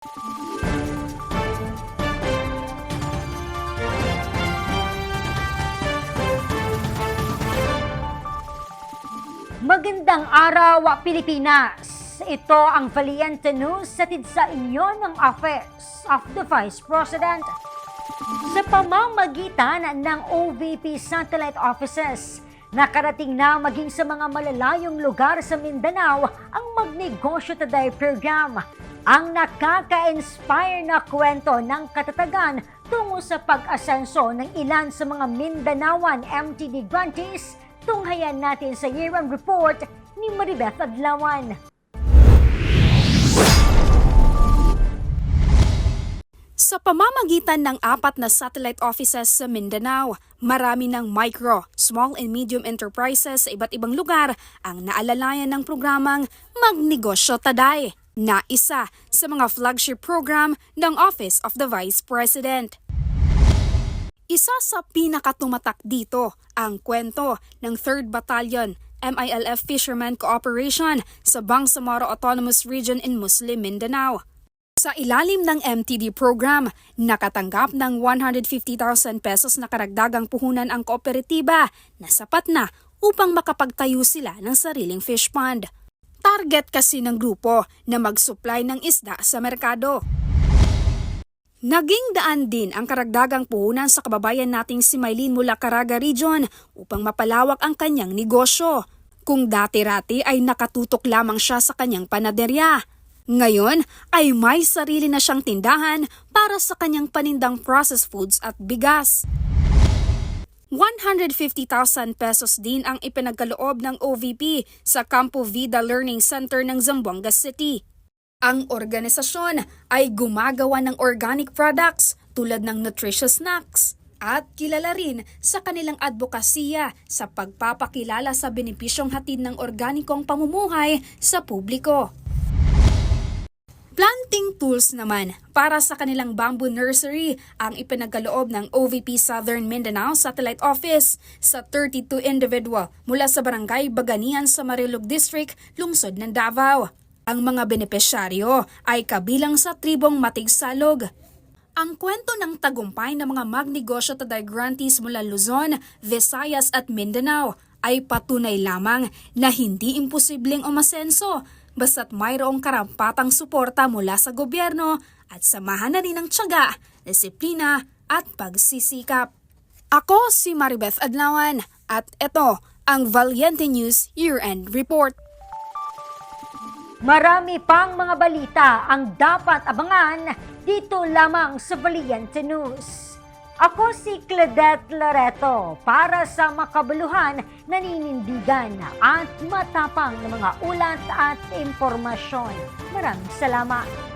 Magandang araw, Pilipinas! Ito ang Valiente News hatid sa inyo ng Office of the Vice President. Sa pamamagitan ng OVP satellite offices, nakarating na maging sa mga malalayong lugar sa Mindanao ang Magnegosyo Today program. Ang nakaka-inspire na kwento ng katatagan tungo sa pag-asenso ng ilan sa mga Mindanaoan MTD grantees. Tunghayan natin sa year-end report ni Maribeth Adlawan. Sa pamamagitan ng 4 na satellite offices sa Mindanao, marami ng micro, small and medium enterprises sa iba't ibang lugar ang naalalayan ng programang Magnegosyo Today, na isa sa mga flagship program ng Office of the Vice President. Isa sa pinakatumatak dito ang kwento ng 3rd Battalion MILF Fishermen Cooperation sa Bangsamoro Autonomous Region in Muslim Mindanao. Sa ilalim ng MTD program, nakatanggap ng 150,000 pesos na karagdagang puhunan ang kooperatiba na sapat na upang makapagtayo sila ng sariling fish pond. Target kasi ng grupo na mag-supply ng isda sa merkado. Naging daan din ang karagdagang puhunan sa kababayan nating si Maylene mula Caraga Region upang mapalawak ang kanyang negosyo. Kung dati-rati ay nakatutok lamang siya sa kanyang panaderya, ngayon ay may sarili na siyang tindahan para sa kanyang panindang processed foods at bigas. 150,000 pesos din ang ipinagkaloob ng OVP sa Campo Vida Learning Center ng Zamboanga City. Ang organisasyon ay gumagawa ng organic products tulad ng nutritious snacks at kilala rin sa kanilang advokasya sa pagpapakilala sa benepisyong hatid ng organikong pamumuhay sa publiko. Planting tools naman para sa kanilang bamboo nursery ang ipinagkaloob ng OVP Southern Mindanao Satellite Office sa 32 individual mula sa Barangay Baganian sa Marilog District, lungsod ng Davao. Ang mga benepisyaryo ay kabilang sa tribong Matigsalog. Ang kwento ng tagumpay ng mga Magnegosyo Today grantees mula Luzon, Visayas at Mindanao ay patunay lamang na hindi imposibleng umasenso basta't mayroong karampatang suporta mula sa gobyerno at samahan na rin ng tiyaga, disiplina at pagsisikap. Ako si Maribeth Adlawan at ito ang Valiente News Year-End Report. Marami pang mga balita ang dapat abangan dito lamang sa Valiente News. Ako si Claudette Loreto para sa makabuluhan, naninindigan at matapang na mga ulat at impormasyon. Maraming salamat.